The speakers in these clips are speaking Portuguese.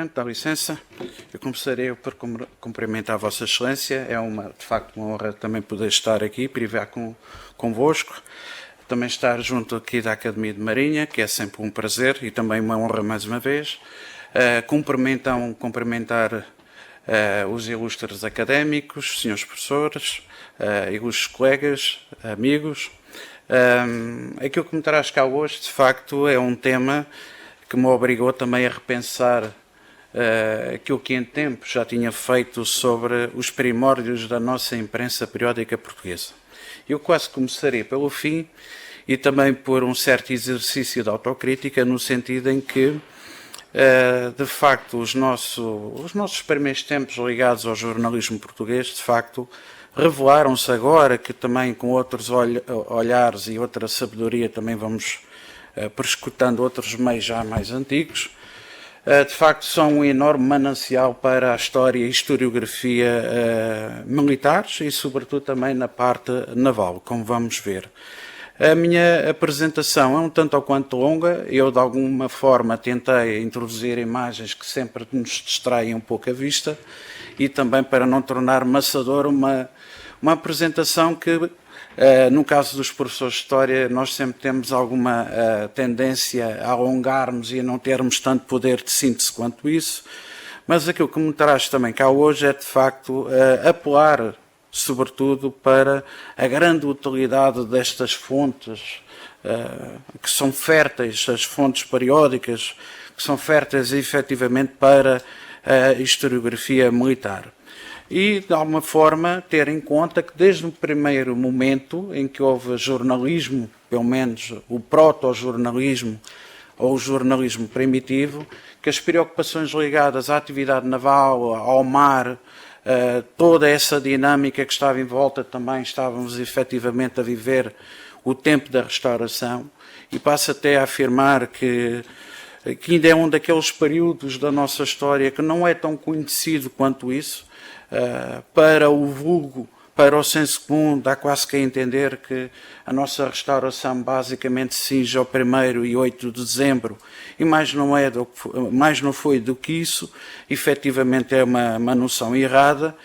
Presidente, dá licença. Eu começaria por cumprimentar a Vossa Excelência. É de facto uma honra também poder estar aqui, privar convosco. Também estar junto aqui da Academia de Marinha, que é sempre um prazer e também uma honra mais uma vez. Cumprimentar os ilustres académicos, senhores professores, ilustres colegas, amigos. Aquilo que me traz cá hoje, de facto, é um tema que me obrigou também a repensar aquilo que em tempo já tinha feito sobre os primórdios da nossa imprensa periódica portuguesa. Eu quase começaria pelo fim e também por um certo exercício de autocrítica, no sentido em que, de facto, os nossos primeiros tempos ligados ao jornalismo português, de facto, revelaram-se agora que também com outros olhares e outra sabedoria também vamos perscrutando outros meios já mais antigos, de facto são um enorme manancial para a história e historiografia militares e sobretudo também na parte naval, como vamos ver. A minha apresentação é um tanto ou quanto longa, eu de alguma forma tentei introduzir imagens que sempre nos distraem um pouco a vista e também para não tornar maçador uma apresentação que, no caso dos professores de História, nós sempre temos alguma tendência a alongarmos e a não termos tanto poder de síntese quanto isso, mas aquilo que me traz também cá hoje é, de facto, apelar, sobretudo, para a grande utilidade destas fontes, que são férteis, as fontes periódicas, que são férteis, efetivamente, para a historiografia militar. E, de alguma forma, ter em conta que desde o primeiro momento em que houve jornalismo, pelo menos o proto-jornalismo ou o jornalismo primitivo, que as preocupações ligadas à atividade naval, ao mar, toda essa dinâmica que estava em volta também estávamos efetivamente a viver o tempo da restauração, e passo até a afirmar que ainda é um daqueles períodos da nossa história que não é tão conhecido quanto isso. Para o vulgo, para o senso comum, dá quase que a entender que a nossa restauração basicamente se cinge ao 1º e 8 de dezembro, e mais não foi do que isso, efetivamente é uma noção errada,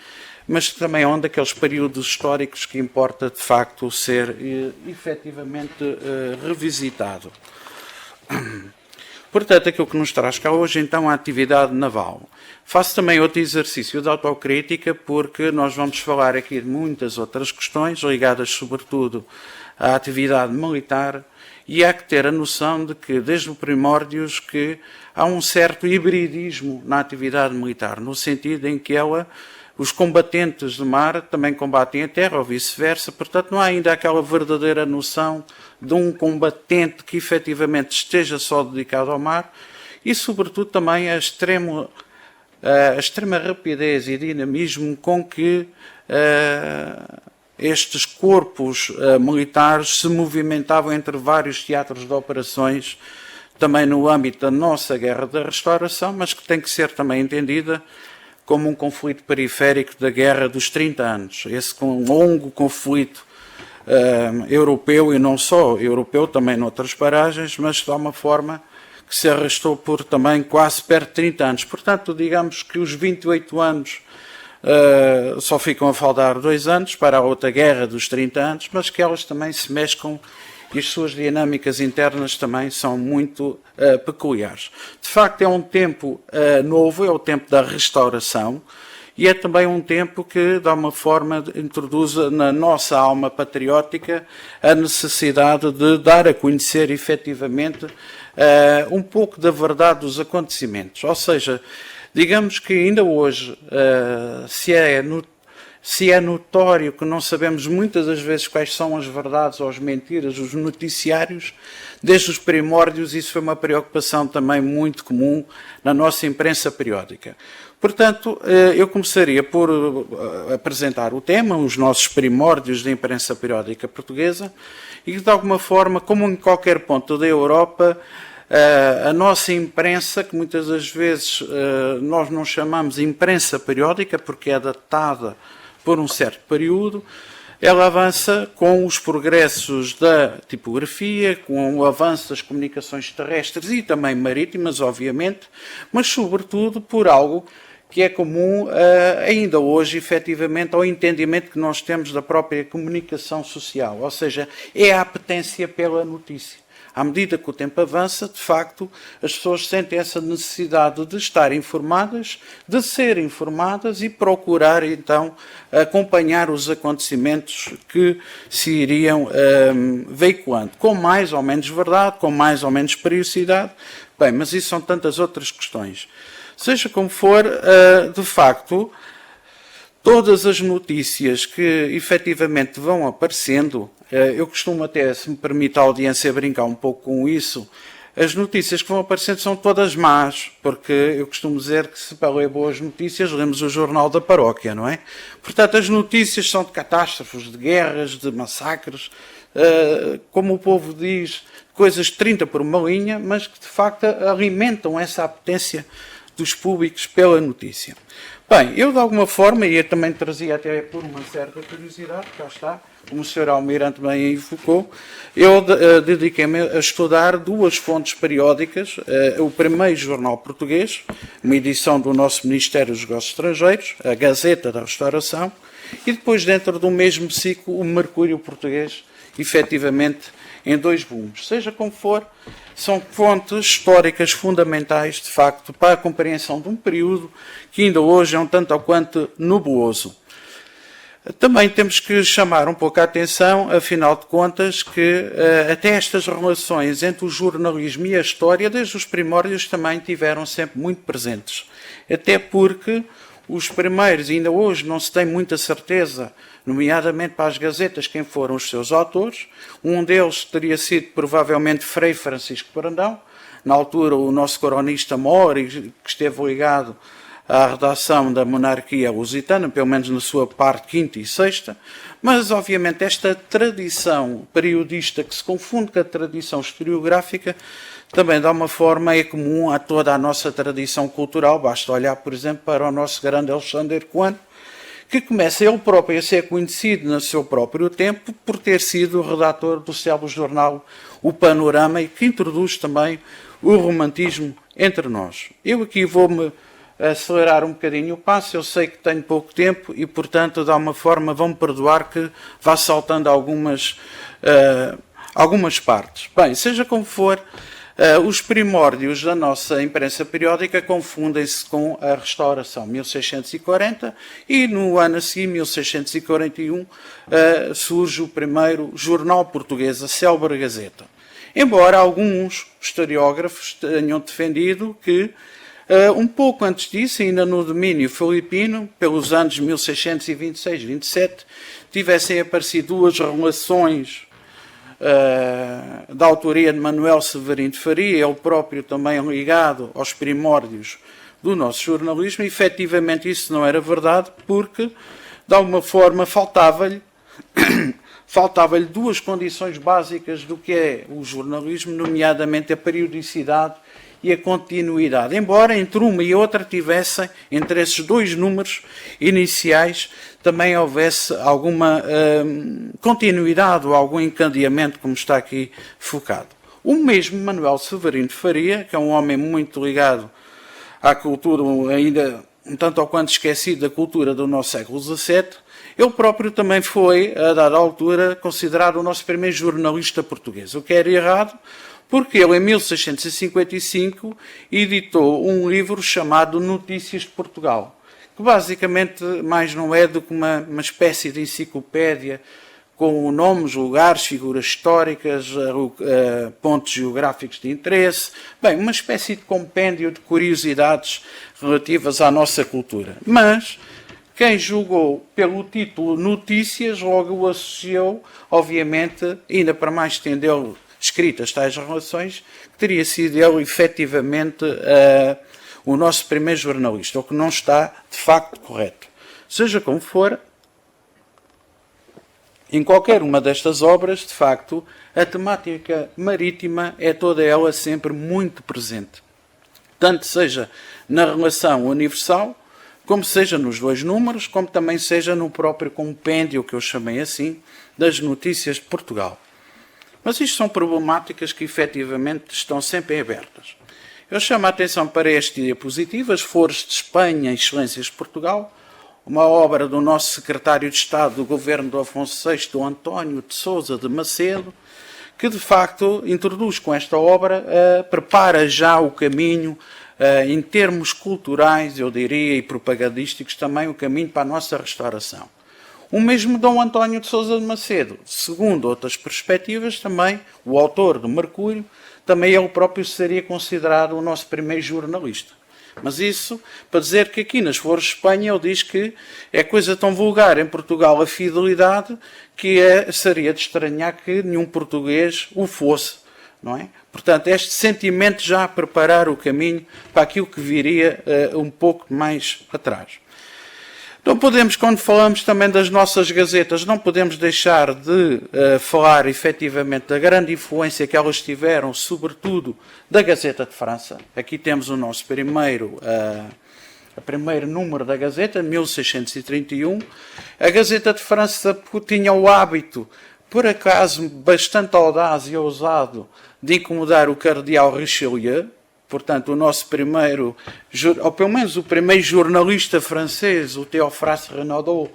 mas também é um daqueles períodos históricos que importa de facto ser efetivamente revisitado. Portanto, aquilo que nos traz cá hoje, então, a atividade naval. Faço também outro exercício de autocrítica, porque nós vamos falar aqui de muitas outras questões, ligadas sobretudo à atividade militar, e há que ter a noção de que, desde os primórdios, que há um certo hibridismo na atividade militar, no sentido em que os combatentes de mar também combatem a terra, ou vice-versa, portanto não há ainda aquela verdadeira noção de um combatente que efetivamente esteja só dedicado ao mar, e sobretudo também a extrema rapidez e dinamismo com que estes corpos militares se movimentavam entre vários teatros de operações, também no âmbito da nossa Guerra da Restauração, mas que tem que ser também entendida como um conflito periférico da Guerra dos 30 anos. Esse longo conflito europeu, e não só europeu, também noutras paragens, mas de uma forma que se arrastou por também quase perto de 30 anos. Portanto, digamos que os 28 anos só ficam a faltar 2 anos para a outra Guerra dos 30 anos, mas que elas também se mesclam e as suas dinâmicas internas também são muito peculiares. De facto, é um tempo novo, é o tempo da restauração, e é também um tempo que, de alguma forma, introduz na nossa alma patriótica a necessidade de dar a conhecer, efetivamente, um pouco da verdade dos acontecimentos. Ou seja, digamos que ainda hoje, se é notório que não sabemos muitas das vezes quais são as verdades ou as mentiras, os noticiários, desde os primórdios, isso foi uma preocupação também muito comum na nossa imprensa periódica. Portanto, eu começaria por apresentar o tema, os nossos primórdios da imprensa periódica portuguesa, e de alguma forma, como em qualquer ponto da Europa, a nossa imprensa, que muitas das vezes nós não chamamos imprensa periódica, porque é datada por um certo período, ela avança com os progressos da tipografia, com o avanço das comunicações terrestres e também marítimas, obviamente, mas sobretudo por algo que é comum ainda hoje, efetivamente, ao entendimento que nós temos da própria comunicação social, ou seja, é a apetência pela notícia. À medida que o tempo avança, de facto, as pessoas sentem essa necessidade de estar informadas, de ser informadas e procurar, então, acompanhar os acontecimentos que se iriam veiculando, com mais ou menos verdade, com mais ou menos periodicidade. Bem, mas isso são tantas outras questões. Seja como for, de facto, todas as notícias que efetivamente vão aparecendo, eu costumo até, se me permite a audiência, brincar um pouco com isso, as notícias que vão aparecendo são todas más, porque eu costumo dizer que se para ler boas notícias, lemos o jornal da paróquia, não é? Portanto, as notícias são de catástrofes, de guerras, de massacres, como o povo diz, coisas de 30 por uma linha, mas que de facto alimentam essa apetência dos públicos pela notícia. Bem, eu de alguma forma, e eu também trazia até por uma certa curiosidade, cá está, como o Sr. Almirante bem evocou, eu dediquei-me a estudar duas fontes periódicas, o primeiro jornal português, uma edição do nosso Ministério dos Negócios Estrangeiros, a Gazeta da Restauração, e depois dentro do mesmo ciclo o Mercúrio Português, efetivamente em 2 volumes. Seja como for, são fontes históricas fundamentais, de facto, para a compreensão de um período que ainda hoje é um tanto ou quanto nebuloso. Também temos que chamar um pouco a atenção, afinal de contas, que até estas relações entre o jornalismo e a história, desde os primórdios, também tiveram sempre muito presentes. Até porque os primeiros, ainda hoje, não se tem muita certeza, nomeadamente para as gazetas, quem foram os seus autores. Um deles teria sido, provavelmente, Frei Francisco Brandão, na altura o nosso coronista mor, que esteve ligado à redação da monarquia lusitana, pelo menos na sua parte quinta e sexta, mas, obviamente, esta tradição periodista que se confunde com a tradição historiográfica também, de uma forma, é comum a toda a nossa tradição cultural. Basta olhar, por exemplo, para o nosso grande Alexandre Coelho, que começa ele próprio a ser conhecido no seu próprio tempo por ter sido o redator do célebre jornal O Panorama e que introduz também o romantismo entre nós. Eu aqui vou-me acelerar um bocadinho o passo, eu sei que tenho pouco tempo e, portanto, de alguma forma vão-me perdoar que vá saltando algumas partes. Bem, seja como for, os primórdios da nossa imprensa periódica confundem-se com a Restauração, 1640, e no ano a seguir, 1641, surge o primeiro jornal português, a célebre Gazeta. Embora alguns historiógrafos tenham defendido que, um pouco antes disso, ainda no domínio filipino, pelos anos 1626-27, tivessem aparecido duas relações da autoria de Manuel Severino de Faria, ele próprio também ligado aos primórdios do nosso jornalismo. E, efetivamente, isso não era verdade, porque, de alguma forma, faltava-lhe duas condições básicas do que é o jornalismo, nomeadamente a periodicidade e a continuidade. Embora entre uma e outra tivessem, entre esses dois números iniciais, também houvesse alguma continuidade ou algum encadeamento, como está aqui focado. O mesmo Manuel Severino de Faria, que é um homem muito ligado à cultura, ainda um tanto ou quanto esquecido da cultura do nosso século XVII, ele próprio também foi, a dada altura, considerado o nosso primeiro jornalista português, o que era errado, porque ele, em 1655, editou um livro chamado Notícias de Portugal, que basicamente mais não é do que uma espécie de enciclopédia com nomes, lugares, figuras históricas, pontos geográficos de interesse, bem, uma espécie de compêndio de curiosidades relativas à nossa cultura. Mas quem julgou pelo título Notícias logo o associou, obviamente, ainda para mais estender escritas tais relações, que teria sido ele efetivamente o nosso primeiro jornalista, o que não está de facto correto. Seja como for, em qualquer uma destas obras, de facto, a temática marítima é toda ela sempre muito presente. Tanto seja na relação universal, como seja nos 2 números, como também seja no próprio compêndio, que eu chamei assim, das notícias de Portugal. Mas isto são problemáticas que efetivamente estão sempre abertas. Eu chamo a atenção para esta diapositiva, As Flores de Espanha e Excelências de Portugal, uma obra do nosso secretário de Estado do governo do Afonso VI, António de Sousa de Macedo, que de facto introduz com esta obra, prepara já o caminho, em termos culturais, eu diria, e propagandísticos também, o caminho para a nossa restauração. O mesmo Dom António de Sousa de Macedo, segundo outras perspectivas também, o autor do Mercúrio, também ele próprio seria considerado o nosso primeiro jornalista. Mas isso para dizer que aqui nas Flores de Espanha ele diz que é coisa tão vulgar em Portugal a fidelidade que seria de estranhar que nenhum português o fosse, não é? Portanto, este sentimento já a preparar o caminho para aquilo que viria um pouco mais atrás. Não podemos, quando falamos também das nossas gazetas, não podemos deixar de falar efetivamente da grande influência que elas tiveram, sobretudo da Gazeta de França. Aqui temos o nosso primeiro número da Gazeta, 1631. A Gazeta de França tinha o hábito, por acaso bastante audaz e ousado, de incomodar o cardeal Richelieu. Portanto, o nosso primeiro, ou pelo menos o primeiro jornalista francês, o Théophraste Renaudot,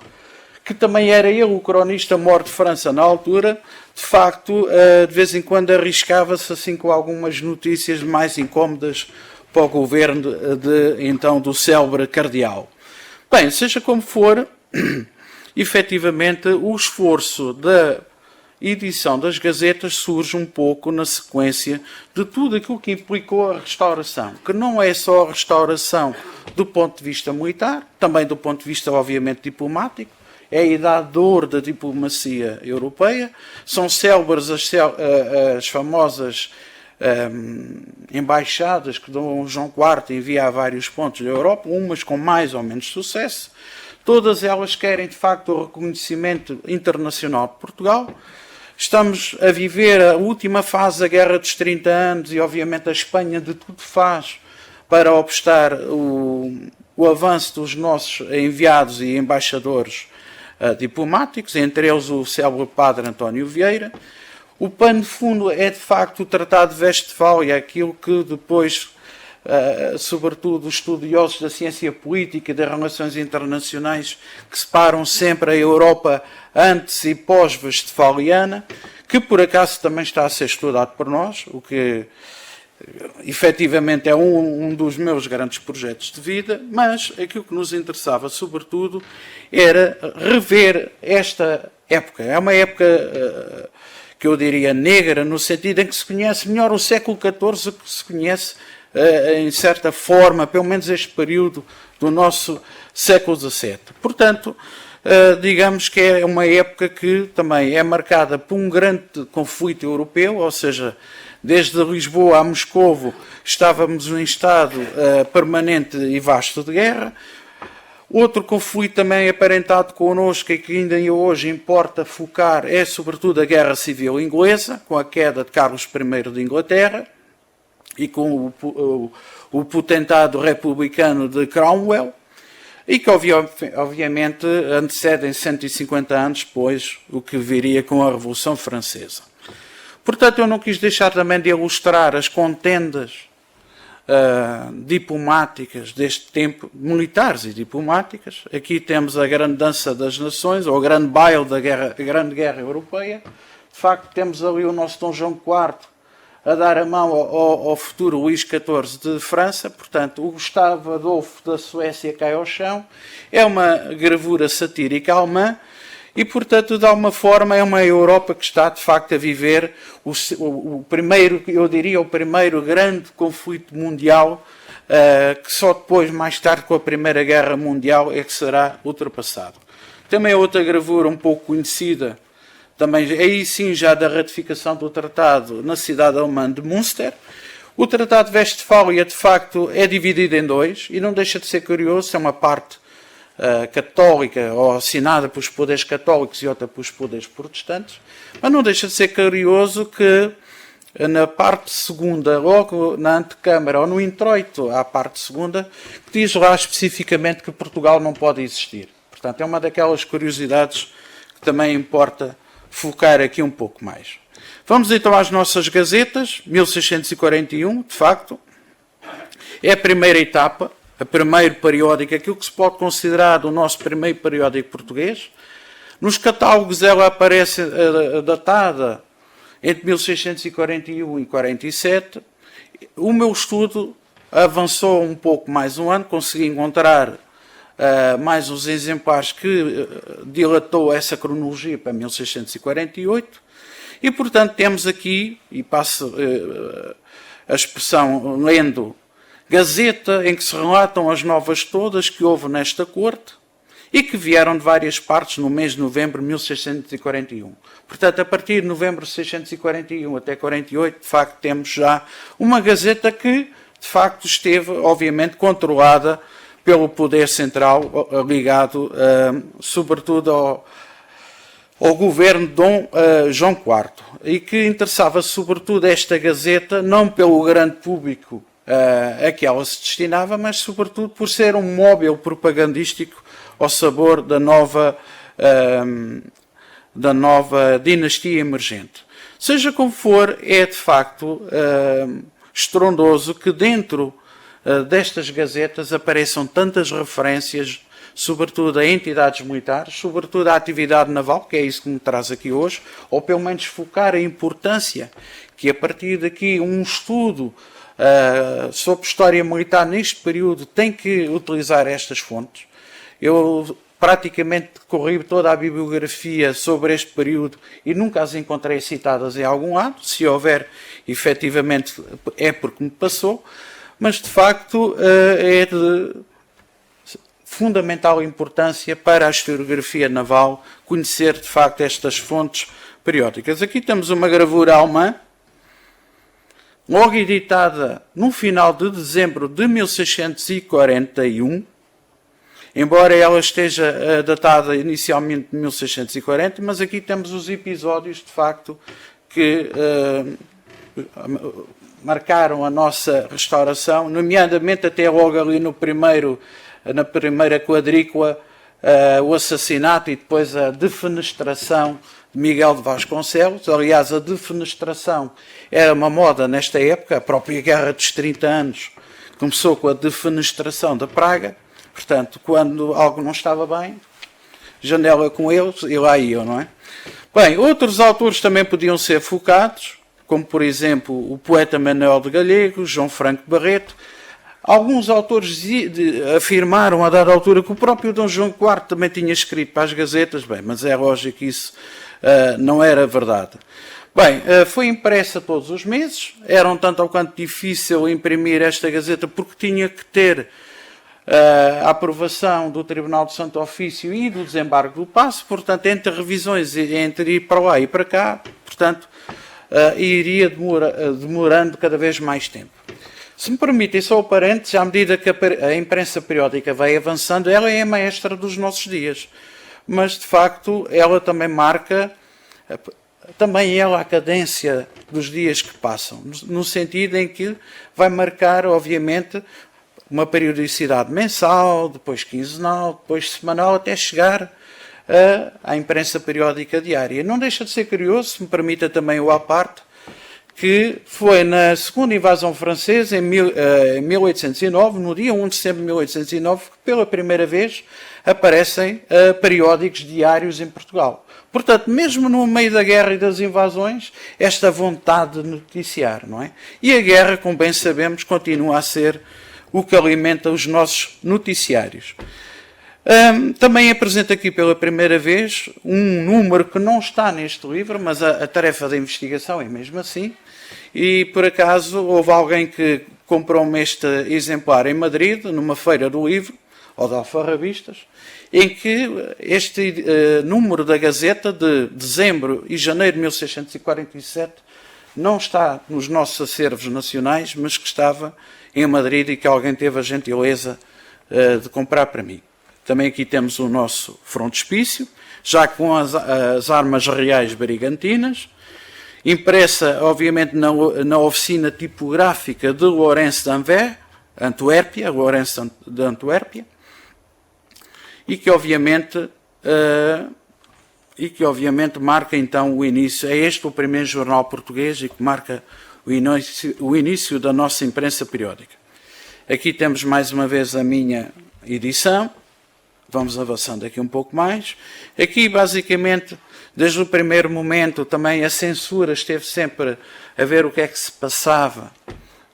que também era ele o cronista-mor de França na altura, de facto, de vez em quando arriscava-se assim com algumas notícias mais incómodas para o governo então do célebre cardeal. Bem, seja como for, efetivamente, o esforço da edição das Gazetas surge um pouco na sequência de tudo aquilo que implicou a restauração, que não é só a restauração do ponto de vista militar, também do ponto de vista, obviamente, diplomático, é a idade de ouro da diplomacia europeia, são célebres as famosas embaixadas que Dom João IV envia a vários pontos da Europa, umas com mais ou menos sucesso, todas elas querem, de facto, o reconhecimento internacional de Portugal. Estamos a viver a última fase da Guerra dos 30 anos e, obviamente, a Espanha de tudo faz para obstar o avanço dos nossos enviados e embaixadores diplomáticos, entre eles o célebre padre António Vieira. O pano de fundo é, de facto, o Tratado de Westfália, aquilo que depois, sobretudo, os estudiosos da ciência política e das relações internacionais que separam sempre a Europa antes e pós-westfaliana, que por acaso também está a ser estudado por nós, o que efetivamente é um dos meus grandes projetos de vida, mas aquilo que nos interessava sobretudo era rever esta época. É uma época que eu diria negra, no sentido em que se conhece melhor o século XIV que se conhece em certa forma, pelo menos este período do nosso século XVII. Portanto, digamos que é uma época que também é marcada por um grande conflito europeu, ou seja, desde Lisboa a Moscovo estávamos em estado permanente e vasto de guerra. Outro conflito também aparentado connosco e que ainda hoje importa focar é sobretudo a Guerra Civil Inglesa, com a queda de Carlos I de Inglaterra e com o potentado republicano de Cromwell, e que obviamente antecedem 150 anos depois o que viria com a Revolução Francesa. Portanto, eu não quis deixar também de ilustrar as contendas diplomáticas deste tempo, militares e diplomáticas. Aqui temos a grande dança das nações, ou o grande baile da Grande Guerra Europeia. De facto, temos ali o nosso Dom João IV a dar a mão ao futuro Luís XIV de França. Portanto, o Gustavo Adolfo da Suécia cai ao chão. É uma gravura satírica alemã e, portanto, de alguma forma é uma Europa que está, de facto, a viver o primeiro, eu diria, o primeiro grande conflito mundial, que só depois, mais tarde, com a Primeira Guerra Mundial, é que será ultrapassado. Também outra gravura um pouco conhecida, também aí sim já da ratificação do tratado na cidade alemã de Münster. O Tratado de Westfália, de facto, é dividido em dois e não deixa de ser curioso, é uma parte católica ou assinada pelos poderes católicos e outra pelos poderes protestantes, mas não deixa de ser curioso que na parte segunda, logo na antecâmara, ou no introito à parte segunda, que diz lá especificamente que Portugal não pode existir. Portanto, é uma daquelas curiosidades que também importa focar aqui um pouco mais. Vamos então às nossas gazetas. 1641, de facto, é a primeira etapa, a primeiro periódico, aquilo que se pode considerar o nosso primeiro periódico português. Nos catálogos ela aparece datada entre 1641 e 47. O meu estudo avançou um pouco mais um ano, consegui encontrar mais uns exemplares que dilatou essa cronologia para 1648. E, portanto, temos aqui, e passo a expressão lendo, Gazeta em que se relatam as novas todas que houve nesta corte e que vieram de várias partes no mês de novembro de 1641. Portanto, a partir de novembro de 1641 até 48, de facto, temos já uma Gazeta que, de facto, esteve, obviamente, controlada pelo poder central, ligado, sobretudo, ao governo de Dom João IV, e que interessava, sobretudo, esta Gazeta, não pelo grande público a que ela se destinava, mas, sobretudo, por ser um móvel propagandístico ao sabor da nova dinastia emergente. Seja como for, é de facto estrondoso que dentro destas gazetas apareçam tantas referências, sobretudo a entidades militares, sobretudo à atividade naval, que é isso que me traz aqui hoje, ou pelo menos focar a importância que a partir daqui um estudo sobre história militar neste período tem que utilizar estas fontes. Eu praticamente corri toda a bibliografia sobre este período e nunca as encontrei citadas em algum lado. Se houver, efetivamente, é porque me passou, mas de facto é de fundamental importância para a historiografia naval conhecer de facto estas fontes periódicas. Aqui temos uma gravura alemã, logo editada no final de dezembro de 1641, embora ela esteja datada inicialmente de 1640, mas aqui temos os episódios, de facto, que marcaram a nossa restauração, nomeadamente até logo ali na primeira quadrícula, o assassinato e depois a defenestração de Miguel de Vasconcelos. Aliás, a defenestração era uma moda nesta época, a própria Guerra dos 30 Anos começou com a defenestração da Praga. Portanto, quando algo não estava bem, janela com eles e lá iam, não é? Bem, outros autores também podiam ser focados, como por exemplo o poeta Manuel de Gallegos, João Franco Barreto. Alguns autores afirmaram a dada altura que o próprio Dom João IV também tinha escrito para as gazetas, bem, mas é lógico que isso não era verdade. Bem, foi impressa todos os meses, era um tanto ou quanto difícil imprimir esta gazeta porque tinha que ter a aprovação do Tribunal de Santo Ofício e do desembargo do passo, portanto, entre revisões, entre ir para lá e para cá, portanto, iria demorando cada vez mais tempo. Se me permitem só o parênteses, à medida que a imprensa periódica vai avançando, ela é a maestra dos nossos dias, mas, de facto, ela também marca, também ela a cadência dos dias que passam, no sentido em que vai marcar, obviamente, uma periodicidade mensal, depois quinzenal, depois semanal, até chegar à imprensa periódica diária. Não deixa de ser curioso, se me permita também o à parte, que foi na segunda invasão francesa, em 1809, no dia 1 de setembro de 1809, que pela primeira vez aparecem periódicos diários em Portugal. Portanto, mesmo no meio da guerra e das invasões, esta vontade de noticiar, não é? E a guerra, como bem sabemos, continua a ser o que alimenta os nossos noticiários. Também apresento aqui pela primeira vez um número que não está neste livro, mas a tarefa da investigação é mesmo assim, e por acaso houve alguém que comprou-me este exemplar em Madrid, numa feira do livro, ou de alfarrabistas, em que este número da Gazeta de dezembro e janeiro de 1647 não está nos nossos acervos nacionais, mas que estava em Madrid e que alguém teve a gentileza de comprar para mim. Também aqui temos o nosso frontispício, já com as armas reais brigantinas, impressa, obviamente, na oficina tipográfica de Lourenço d'Anvers, Lourenço de Antuérpia, e que obviamente marca então o início. É este o primeiro jornal português e que marca o início da nossa imprensa periódica. Aqui temos mais uma vez a minha edição. Vamos avançando aqui um pouco mais. Aqui, basicamente, desde o primeiro momento, também a censura esteve sempre a ver o que é que se passava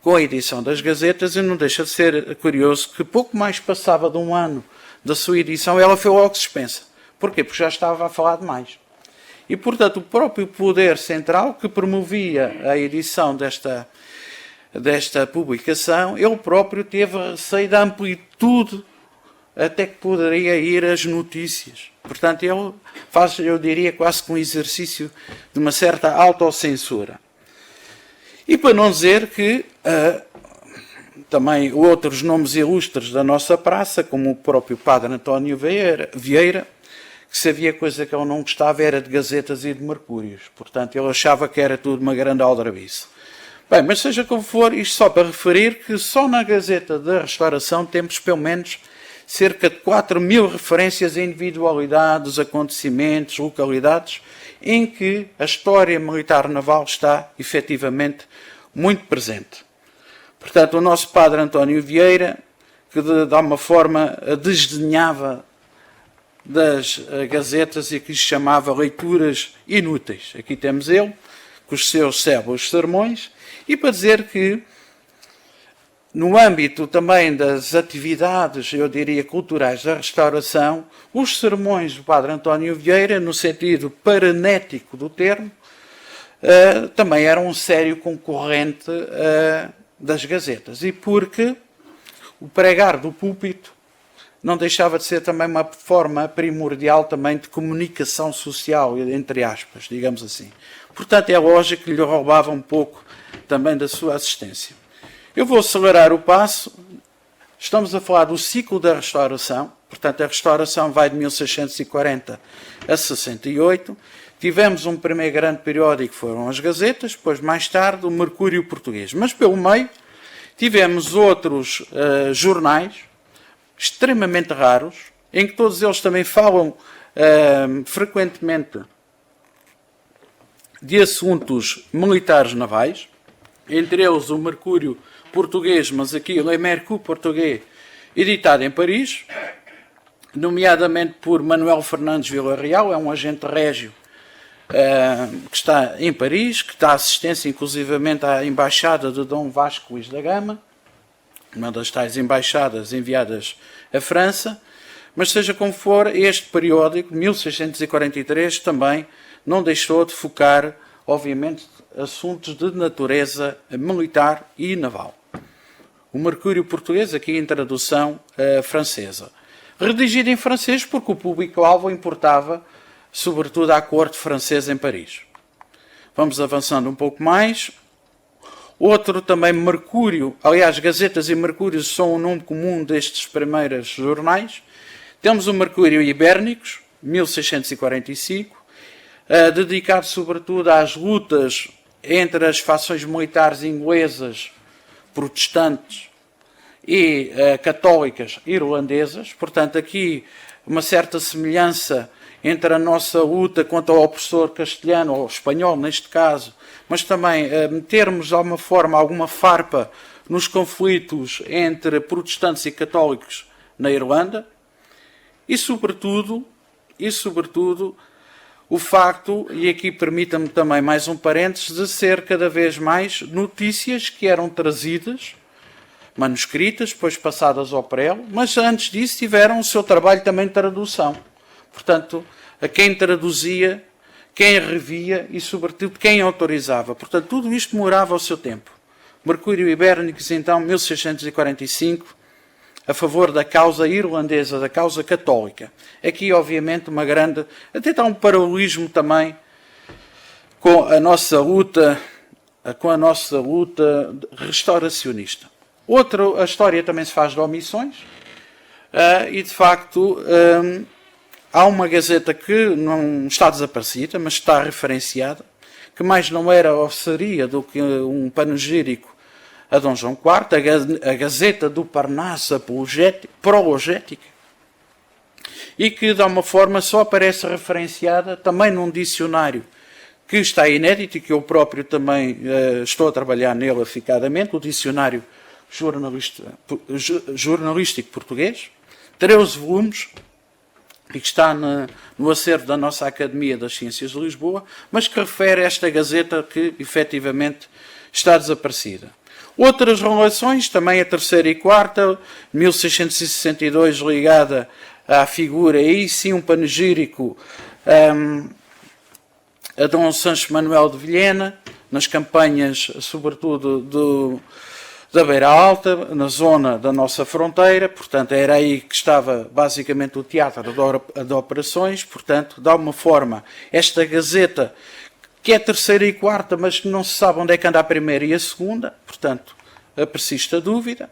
com a edição das Gazetas, e não deixa de ser curioso que pouco mais passava de um ano da sua edição, ela foi logo suspensa. Porquê? Porque já estava a falar demais. E, portanto, o próprio poder central que promovia a edição desta publicação, ele próprio teve receio da amplitude até que poderia ir as notícias. Portanto, ele faz, eu diria, quase que um exercício de uma certa autocensura. E para não dizer que também outros nomes ilustres da nossa praça, como o próprio Padre António Vieira, que se havia coisa que ele não gostava era de gazetas e de mercúrios. Portanto, ele achava que era tudo uma grande aldrabice. Bem, mas seja como for, isto só para referir que só na Gazeta da Restauração temos pelo menos cerca de 4.000 referências a individualidades, acontecimentos, localidades, em que a história militar naval está, efetivamente, muito presente. Portanto, o nosso Padre António Vieira, que de alguma forma desdenhava das gazetas e que se chamava leituras inúteis. Aqui temos ele, com os seus célebres sermões, e para dizer que no âmbito também das atividades, eu diria, culturais da restauração, os sermões do Padre António Vieira, no sentido paranético do termo, também eram um sério concorrente das gazetas. E porque o pregar do púlpito não deixava de ser também uma forma primordial também de comunicação social, entre aspas, digamos assim. Portanto, é lógico que lhe roubava um pouco também da sua assistência. Eu vou acelerar o passo. Estamos a falar do ciclo da restauração. Portanto, a restauração vai de 1640 a 68. Tivemos um primeiro grande periódico, que foram as Gazetas, depois, mais tarde, o Mercúrio Português. Mas, pelo meio, tivemos outros jornais, extremamente raros, em que todos eles também falam frequentemente de assuntos militares navais, entre eles o Mercúrio Português, mas aqui o Le Mercure Português, editado em Paris, nomeadamente por Manuel Fernandes Villarreal, é um agente régio que está em Paris, que dá assistência inclusivamente à embaixada de Dom Vasco Luís da Gama, uma das tais embaixadas enviadas à França, mas seja como for, este periódico, 1643, também não deixou de focar, obviamente, assuntos de natureza militar e naval. O Mercúrio Português, aqui em tradução francesa. Redigido em francês porque o público-alvo importava, sobretudo, à corte francesa em Paris. Vamos avançando um pouco mais. Outro também, Mercúrio, aliás, Gazetas e Mercúrios são o nome comum destes primeiros jornais. Temos o Mercúrio Ibérnicos, 1645, dedicado sobretudo às lutas entre as fações militares inglesas, protestantes e católicas irlandesas. Portanto, aqui uma certa semelhança entre a nossa luta contra o opressor castelhano, ou espanhol neste caso, mas também metermos de alguma forma alguma farpa nos conflitos entre protestantes e católicos na Irlanda, e sobretudo o facto, e aqui permita-me também mais um parênteses, de ser cada vez mais notícias que eram trazidas, manuscritas, depois passadas ao prelo, mas antes disso tiveram o seu trabalho também de tradução. Portanto, a quem traduzia, quem revia e, sobretudo, quem autorizava. Portanto, tudo isto demorava o seu tempo. Mercúrio Ibérnicos, então, 1645, a favor da causa irlandesa, da causa católica. Aqui, obviamente, uma grande... Até está um paralelismo também com a nossa luta restauracionista. A história também se faz de omissões e, de facto, há uma gazeta que não está desaparecida, mas está referenciada, que mais não era ou seria do que um panegírico a Dom João IV, a Gazeta do Parnaso Apologética, e que de uma forma só aparece referenciada também num dicionário que está inédito e que eu próprio também estou a trabalhar nele aficadamente, o Dicionário Jornalístico Português, 13 volumes, e que está no acervo da nossa Academia das Ciências de Lisboa, mas que refere a esta Gazeta que efetivamente está desaparecida. Outras relações, também a terceira e quarta, 1662, ligada à figura, aí sim um panegírico a Dom Sancho Manuel de Vilhena, nas campanhas, sobretudo da Beira Alta, na zona da nossa fronteira, portanto era aí que estava basicamente o teatro de operações, portanto, de alguma forma, esta Gazeta, que é a terceira e quarta, mas que não se sabe onde é que anda a primeira e a segunda, portanto, persiste a dúvida.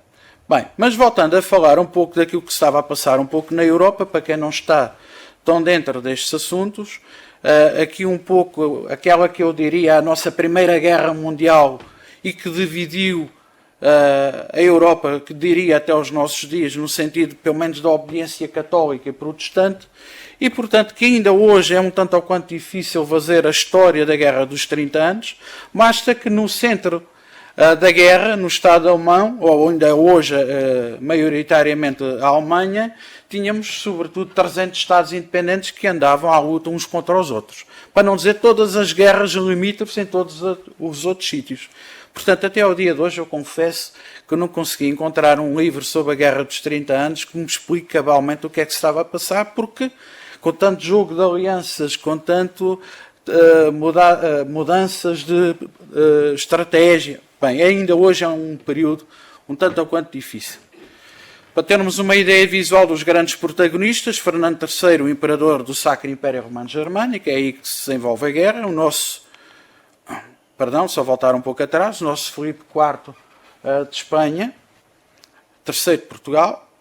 Bem, mas voltando a falar um pouco daquilo que estava a passar um pouco na Europa, para quem não está tão dentro destes assuntos, aqui um pouco aquela que eu diria a nossa Primeira Guerra Mundial e que dividiu a Europa, que diria até aos nossos dias, no sentido pelo menos da obediência católica e protestante, e portanto que ainda hoje é um tanto ou quanto difícil fazer a história da Guerra dos 30 anos, basta que no centro da guerra, no Estado alemão, ou ainda hoje maioritariamente a Alemanha, tínhamos sobretudo 300 Estados independentes que andavam à luta uns contra os outros. Para não dizer todas as guerras limítrofes em todos os outros sítios. Portanto, até ao dia de hoje eu confesso que eu não consegui encontrar um livro sobre a Guerra dos 30 anos que me explique cabalmente o que é que se estava a passar, porque com tanto jogo de alianças, com tanto mudanças de estratégia, bem, ainda hoje é um período um tanto ou quanto difícil. Para termos uma ideia visual dos grandes protagonistas, Fernando III, o imperador do Sacro Império Romano Germânico, é aí que se desenvolve a guerra. O nosso, só voltar um pouco atrás, o nosso Filipe IV de Espanha, terceiro de Portugal,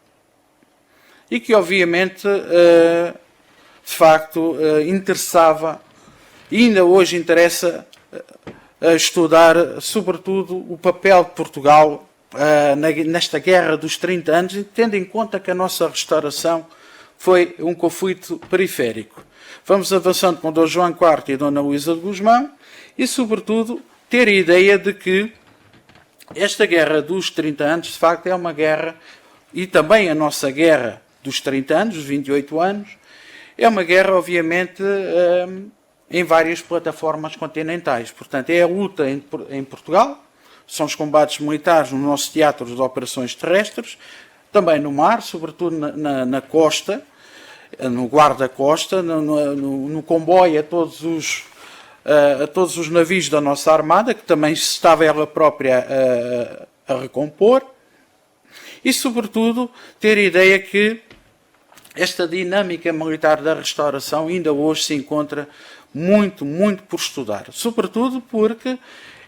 e que obviamente, de facto, interessava, e ainda hoje interessa a estudar, sobretudo, o papel de Portugal nesta Guerra dos 30 anos, tendo em conta que a nossa restauração foi um conflito periférico. Vamos avançando com Dom João IV e Dona Luísa de Gusmão e, sobretudo, ter a ideia de que esta Guerra dos 30 anos, de facto, é uma guerra, e também a nossa Guerra dos 30 anos, os 28 anos, é uma guerra, obviamente, em várias plataformas continentais. Portanto, é a luta em Portugal, são os combates militares no nosso teatro de operações terrestres, também no mar, sobretudo na costa, no guarda-costa, no comboio a todos os navios da nossa armada, que também estava ela própria a recompor, e, sobretudo, ter a ideia que esta dinâmica militar da restauração ainda hoje se encontra muito, muito por estudar. Sobretudo porque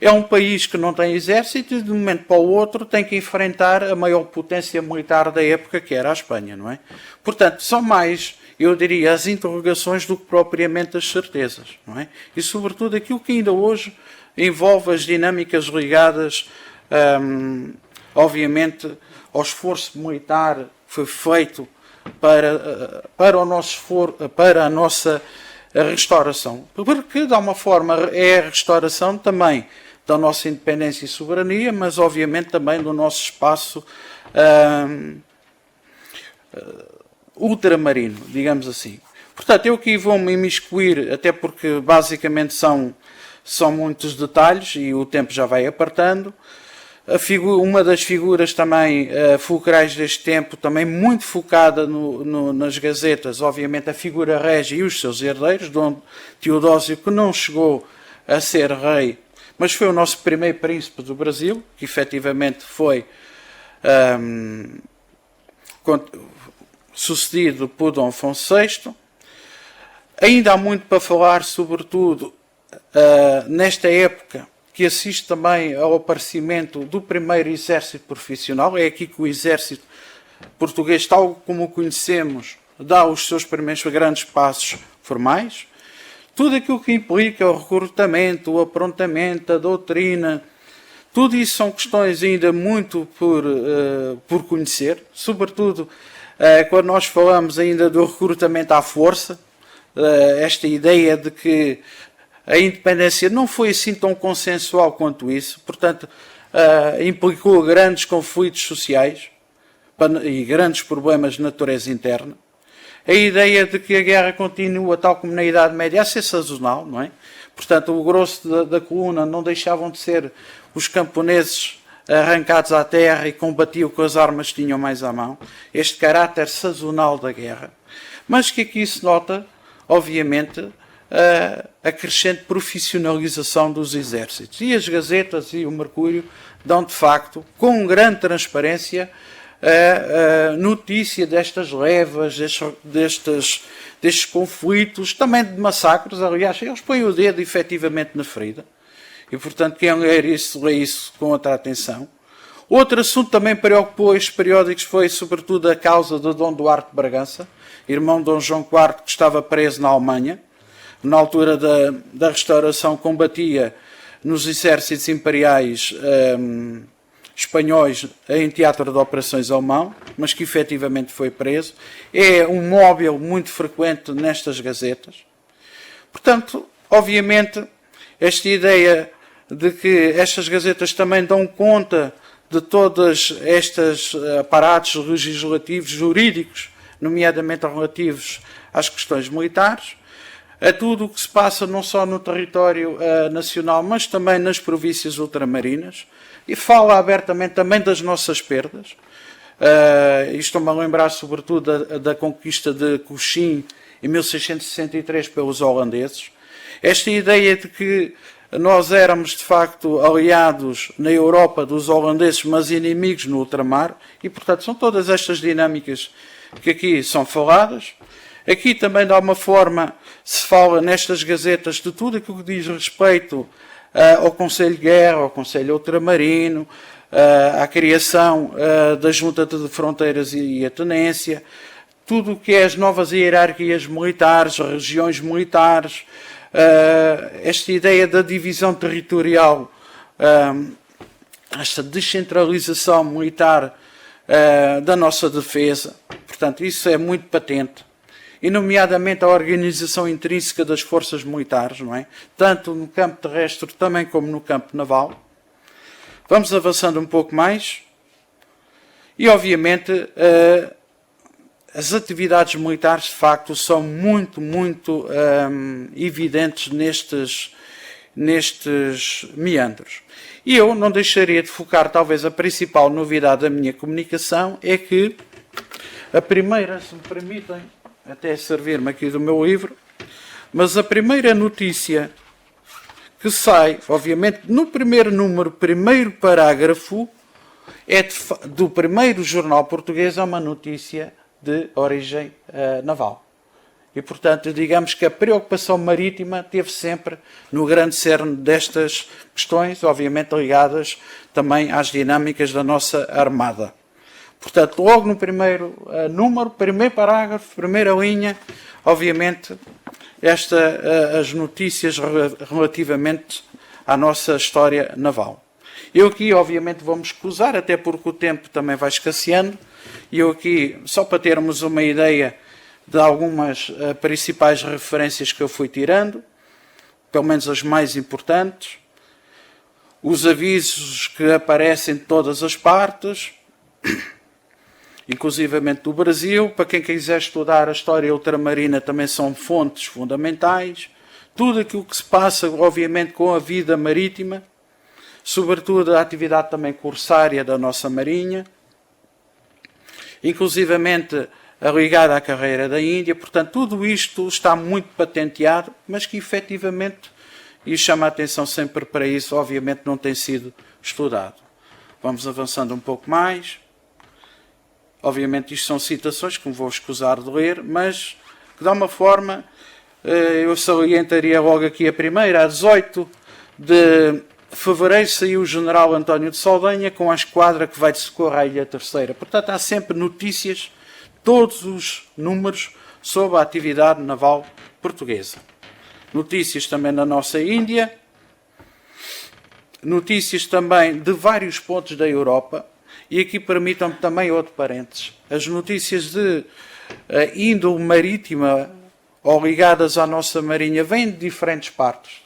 é um país que não tem exército e de um momento para o outro tem que enfrentar a maior potência militar da época, que era a Espanha, não é? Portanto, são mais, eu diria, as interrogações do que propriamente as certezas, não é? E sobretudo aquilo que ainda hoje envolve as dinâmicas ligadas, obviamente, ao esforço militar que foi feito para a nossa restauração. Porque, de alguma forma, é a restauração também da nossa independência e soberania, mas, obviamente, também do nosso espaço ultramarino, digamos assim. Portanto, eu aqui vou-me imiscuir, até porque, basicamente, são muitos detalhes e o tempo já vai apertando. Uma das figuras também fulcrais deste tempo, também muito focada nas gazetas, obviamente a figura régia e os seus herdeiros, Dom Teodósio, que não chegou a ser rei, mas foi o nosso primeiro príncipe do Brasil, que efetivamente foi sucedido por Dom Afonso VI. Ainda há muito para falar, sobretudo, nesta época, que assiste também ao aparecimento do primeiro exército profissional. É aqui que o exército português, tal como o conhecemos, dá os seus primeiros grandes passos formais. tudo aquilo que implica o recrutamento, o aprontamento, a doutrina, tudo isso são questões ainda muito por conhecer, sobretudo quando nós falamos ainda do recrutamento à força, esta ideia de que a independência não foi assim tão consensual quanto isso, portanto, implicou grandes conflitos sociais e grandes problemas de natureza interna. A ideia de que a guerra continua, tal como na Idade Média, a ser sazonal, não é? Portanto, o grosso da coluna não deixavam de ser os camponeses arrancados à terra e combatiam com as armas que tinham mais à mão. Este caráter sazonal da guerra. Mas que aqui se nota, obviamente, a crescente profissionalização dos exércitos. E as Gazetas e o Mercúrio dão, de facto, com grande transparência, a notícia destas levas, destes conflitos, também de massacres. Aliás, eles põem o dedo efetivamente na ferida. E, portanto, quem ler isso, lê isso com outra atenção. Outro assunto também preocupou estes periódicos foi, sobretudo, a causa de Dom Duarte de Bragança, irmão de Dom João IV, que estava preso na Alemanha. Na altura da restauração, combatia nos exércitos imperiais espanhóis em teatro de operações alemão, mas que efetivamente foi preso. É um móvel muito frequente nestas gazetas. Portanto, obviamente, esta ideia de que estas gazetas também dão conta de todos estes aparatos legislativos, jurídicos, nomeadamente relativos às questões militares, a tudo o que se passa não só no território nacional, mas também nas províncias ultramarinas, e fala abertamente também das nossas perdas. Estou-me a lembrar sobretudo da conquista de Cochin em 1663 pelos holandeses. Esta ideia de que nós éramos de facto aliados na Europa dos holandeses, mas inimigos no ultramar, e portanto são todas estas dinâmicas que aqui são faladas. Aqui também, de alguma forma, se fala nestas gazetas de tudo aquilo que diz respeito ao Conselho de Guerra, ao Conselho Ultramarino, à criação da Junta de Fronteiras e a Tenência, tudo o que é as novas hierarquias militares, regiões militares, esta ideia da divisão territorial, esta descentralização militar da nossa defesa. Portanto, isso é muito patente. E nomeadamente a organização intrínseca das forças militares, não é? Tanto no campo terrestre também como no campo naval. Vamos avançando um pouco mais. E, obviamente, as atividades militares, de facto, são muito evidentes nestes meandros. E eu não deixaria de focar, talvez, a principal novidade da minha comunicação, é que a primeira, se me permitem, até servir-me aqui do meu livro, mas a primeira notícia que sai, obviamente, no primeiro número, primeiro parágrafo, é do primeiro jornal português, é uma notícia de origem naval. E, portanto, digamos que a preocupação marítima esteve sempre no grande cerne destas questões, obviamente ligadas também às dinâmicas da nossa armada. Portanto, logo no primeiro número, primeiro parágrafo, primeira linha, obviamente, as notícias relativamente à nossa história naval. Eu aqui, obviamente, vou-me escusar, até porque o tempo também vai escasseando, e eu aqui, só para termos uma ideia de algumas principais referências que eu fui tirando, pelo menos as mais importantes, os avisos que aparecem de todas as partes, inclusivamente do Brasil. Para quem quiser estudar a história ultramarina também são fontes fundamentais. Tudo aquilo que se passa, obviamente, com a vida marítima, sobretudo a atividade também corsária da nossa marinha, inclusivamente ligada à carreira da Índia. Portanto, tudo isto está muito patenteado, mas que efetivamente, e chama a atenção sempre para isso, obviamente não tem sido estudado. Vamos avançando um pouco mais. Obviamente isto são citações que me vou escusar de ler, mas que de uma forma eu salientaria logo aqui a primeira. A 18 de fevereiro saiu o general António de Saldanha com a esquadra que vai de socorro à Ilha Terceira. Portanto, há sempre notícias, todos os números, sobre a atividade naval portuguesa. notícias também da nossa Índia, notícias também de vários pontos da Europa, e aqui permitam-me também outro parênteses. As notícias de índole marítima ou ligadas à nossa marinha vêm de diferentes partes,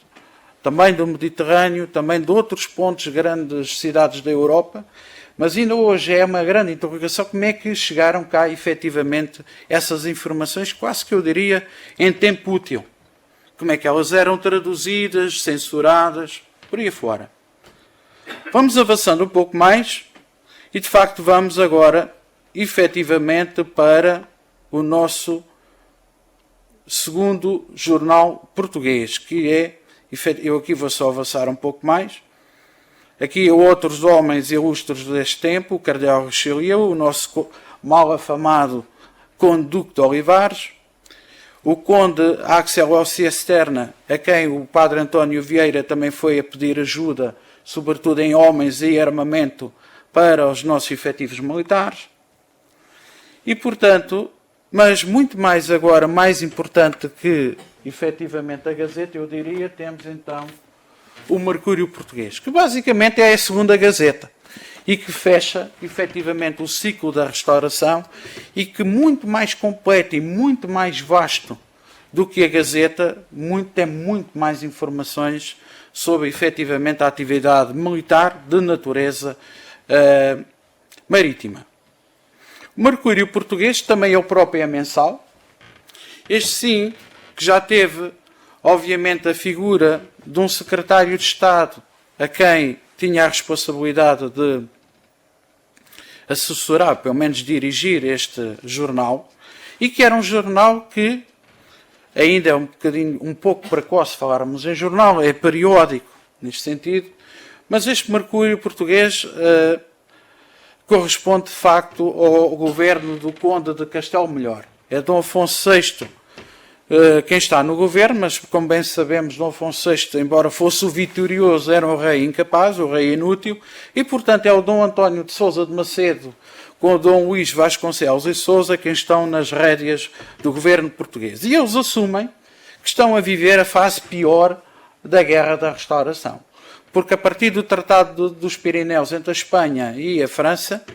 também do Mediterrâneo, também de outros pontos, grandes cidades da Europa, mas ainda hoje é uma grande interrogação como é que chegaram cá efetivamente essas informações, quase que eu diria em tempo útil. Como é que elas eram traduzidas, censuradas, por aí fora. Vamos avançando um pouco mais e de facto vamos agora efetivamente para o nosso segundo jornal português, que é, eu aqui vou só avançar um pouco mais, aqui outros homens ilustres deste tempo, o Cardeal Richelieu, o nosso mal afamado Conde Duque de Olivares, o Conde Axel Oxiesterna, a quem o Padre António Vieira também foi a pedir ajuda, sobretudo em homens e armamento, para os nossos efetivos militares. E, portanto, mas muito mais agora, mais importante que, efetivamente, a Gazeta, eu diria, temos então o Mercúrio Português, que basicamente é a segunda Gazeta e que fecha, efetivamente, o ciclo da restauração e que muito mais completo e muito mais vasto do que a Gazeta, tem muito mais informações sobre, efetivamente, a atividade militar de natureza marítima. O Mercúrio Português também é o próprio é mensal. Este sim, que já teve, obviamente, a figura de um secretário de Estado a quem tinha a responsabilidade de assessorar, pelo menos dirigir este jornal, e que era um jornal que ainda é um pouco precoce falarmos em jornal, é periódico neste sentido, mas este Mercúrio Português corresponde de facto ao governo do Conde de Castelo Melhor. É Dom Afonso VI quem está no governo, mas como bem sabemos, Dom Afonso VI, embora fosse o vitorioso, era um rei incapaz, um rei inútil, e portanto é o Dom António de Sousa de Macedo com o Dom Luís Vasconcelos e Sousa quem estão nas rédeas do governo português. E eles assumem que estão a viver a fase pior da Guerra da Restauração. Porque a partir do Tratado dos Pirineus entre a Espanha e a França,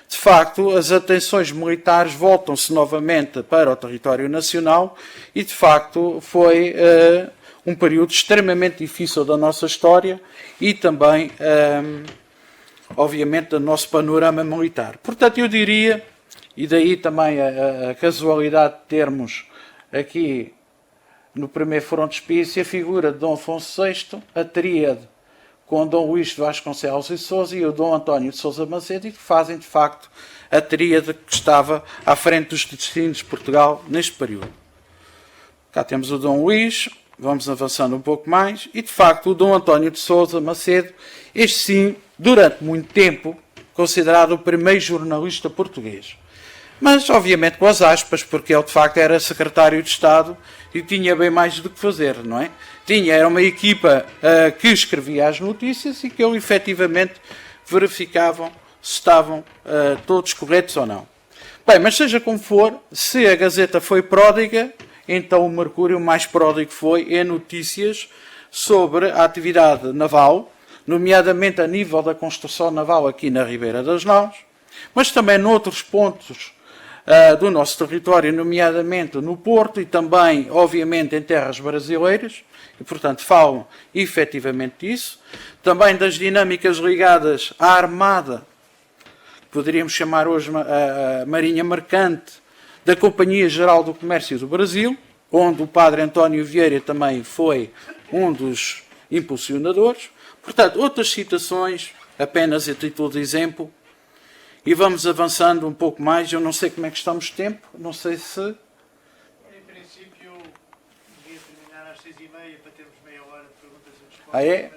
de facto, as atenções militares voltam-se novamente para o território nacional e, de facto, foi um período extremamente difícil da nossa história e também, obviamente, do nosso panorama militar. Portanto, eu diria, e daí também a casualidade de termos aqui no primeiro frontispício a figura de Dom Afonso VI, a tríade com o Dom Luís de Vasconcelos e Sousa e o Dom António de Sousa Macedo, e que fazem, de facto, a tríade que estava à frente dos destinos de Portugal neste período. Cá temos o Dom Luís, vamos avançando um pouco mais, e, de facto, o Dom António de Sousa Macedo, este sim, durante muito tempo, considerado o primeiro jornalista português. Mas, obviamente, com as aspas, porque ele, de facto, era secretário de Estado e tinha bem mais do que fazer, não é? Era uma equipa que escrevia as notícias e que ele, efetivamente, verificavam se estavam todos corretos ou não. Bem, mas seja como for, se a Gazeta foi pródiga, então o Mercúrio mais pródigo foi em notícias sobre a atividade naval, nomeadamente a nível da construção naval aqui na Ribeira das Naus, mas também noutros pontos do nosso território, nomeadamente no Porto e também, obviamente, em terras brasileiras, e, portanto, falam efetivamente disso. Também das dinâmicas ligadas à Armada, que poderíamos chamar hoje a Marinha Mercante, da Companhia Geral do Comércio do Brasil, onde o Padre António Vieira também foi um dos impulsionadores. Portanto, outras citações, apenas a título de exemplo, e vamos avançando um pouco mais. Eu não sei como é que estamos de tempo, não sei se... Em princípio, devia terminar às 6h30 para termos meia hora de perguntas e respostas. Ah, é?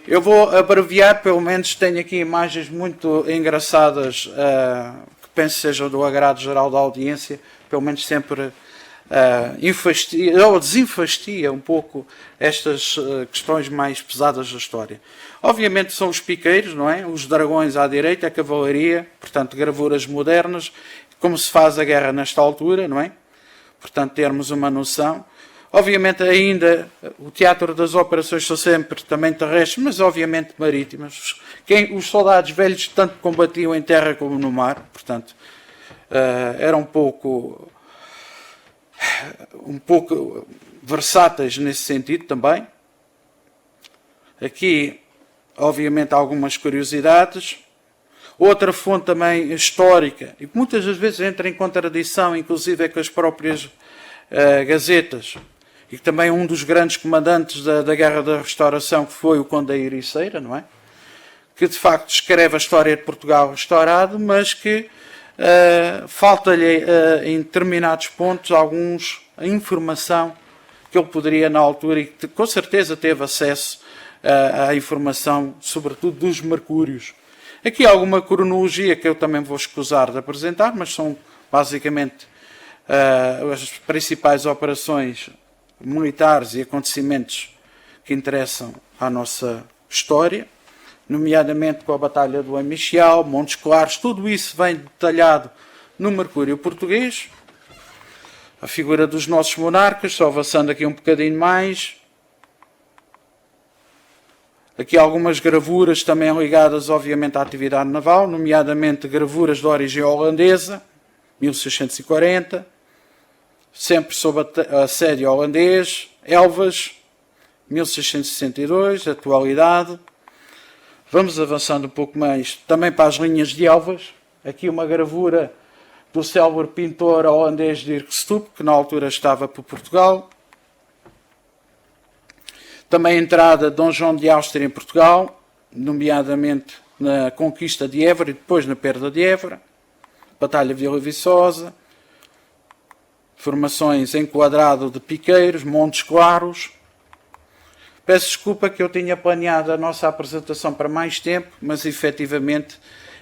Eu vou abreviar, pelo menos tenho aqui imagens muito engraçadas, que penso sejam do agrado geral da audiência, pelo menos sempre desenfastia um pouco estas questões mais pesadas da história. Obviamente são os piqueiros, não é? Os dragões à direita, a cavalaria, portanto gravuras modernas, como se faz a guerra nesta altura, não é? Portanto termos uma noção. Obviamente ainda o teatro das operações são sempre também terrestres, mas obviamente marítimas. Os soldados velhos tanto combatiam em terra como no mar, portanto eram um pouco versáteis nesse sentido também. Aqui, obviamente, algumas curiosidades. Outra fonte também histórica, e que muitas das vezes entra em contradição, inclusive com as próprias gazetas, e que também um dos grandes comandantes da Guerra da Restauração, que foi o Conde da Ericeira, não é? Que de facto escreve a história de Portugal restaurado, mas que falta-lhe em determinados pontos a informação que ele poderia na altura, e que com certeza teve acesso à informação, sobretudo dos mercúrios. Aqui há alguma cronologia que eu também vou escusar de apresentar, mas são basicamente as principais operações militares e acontecimentos que interessam à nossa história, nomeadamente com a Batalha do Amichial, Montes Claros, tudo isso vem detalhado no Mercúrio Português. A figura dos nossos monarcas, só avançando aqui um bocadinho mais. Aqui algumas gravuras também ligadas, obviamente, à atividade naval, nomeadamente gravuras de origem holandesa, 1640, sempre sob assédio holandês, Elvas, 1662, atualidade. Vamos avançando um pouco mais, também para as linhas de Elvas. Aqui uma gravura do célebre pintor holandês Dirk Stoop, que na altura estava por Portugal. Também a entrada de Dom João de Áustria em Portugal, nomeadamente na conquista de Évora e depois na perda de Évora. Batalha de Vila Viçosa. Formações em quadrado de Piqueiros, Montes Claros. Peço desculpa que eu tinha planeado a nossa apresentação para mais tempo, mas efetivamente...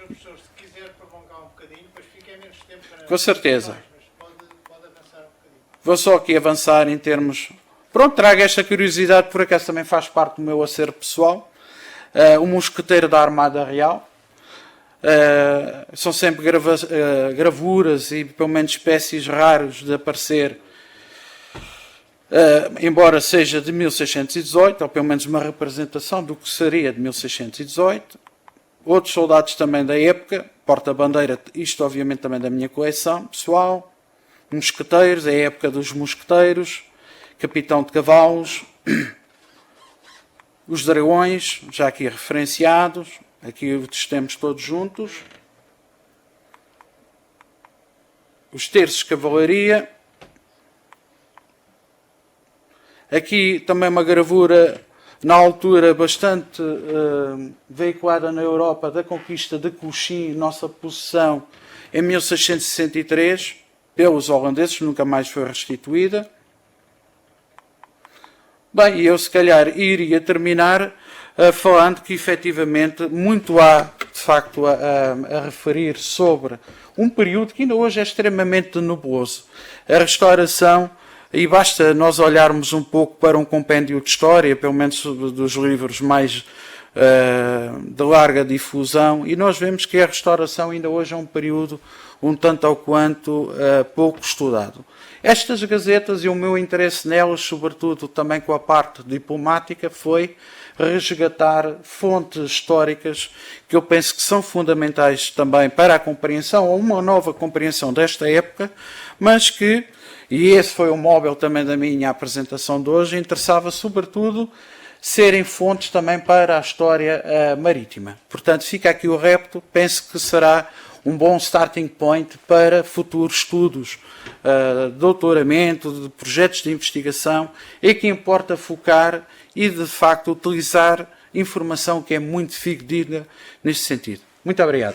Professor, se quiser prolongar um bocadinho, depois fica menos tempo para... Com certeza. Mas pode avançar um bocadinho. Vou só aqui avançar em termos... Pronto, trago esta curiosidade, por acaso também faz parte do meu acervo pessoal. O mosqueteiro da Armada Real. São sempre gravuras e pelo menos espécies raras de aparecer, embora seja de 1618, ou pelo menos uma representação do que seria de 1618. Outros soldados também da época, porta-bandeira, isto obviamente também da minha coleção pessoal. Mosqueteiros, é a época dos mosqueteiros. Capitão de cavalos, os dragões, já aqui referenciados, aqui os temos todos juntos, os terços de cavalaria, aqui também uma gravura na altura bastante veiculada na Europa da conquista de Cochin, nossa possessão, em 1663, pelos holandeses, nunca mais foi restituída. Bem, eu se calhar iria terminar falando que efetivamente muito há de facto a referir sobre um período que ainda hoje é extremamente nebuloso. A restauração, e basta nós olharmos um pouco para um compêndio de história, pelo menos dos livros mais de larga difusão, e nós vemos que a restauração ainda hoje é um período um tanto ao quanto pouco estudado. Estas gazetas e o meu interesse nelas, sobretudo também com a parte diplomática, foi resgatar fontes históricas que eu penso que são fundamentais também para a compreensão, ou uma nova compreensão desta época, mas que, e esse foi o móvel também da minha apresentação de hoje, interessava sobretudo serem fontes também para a história marítima. Portanto, fica aqui o repto, penso que será um bom starting point para futuros estudos, de doutoramento, de projetos de investigação, e que importa focar e, de facto, utilizar informação que é muito fidedigna neste sentido. Muito obrigado.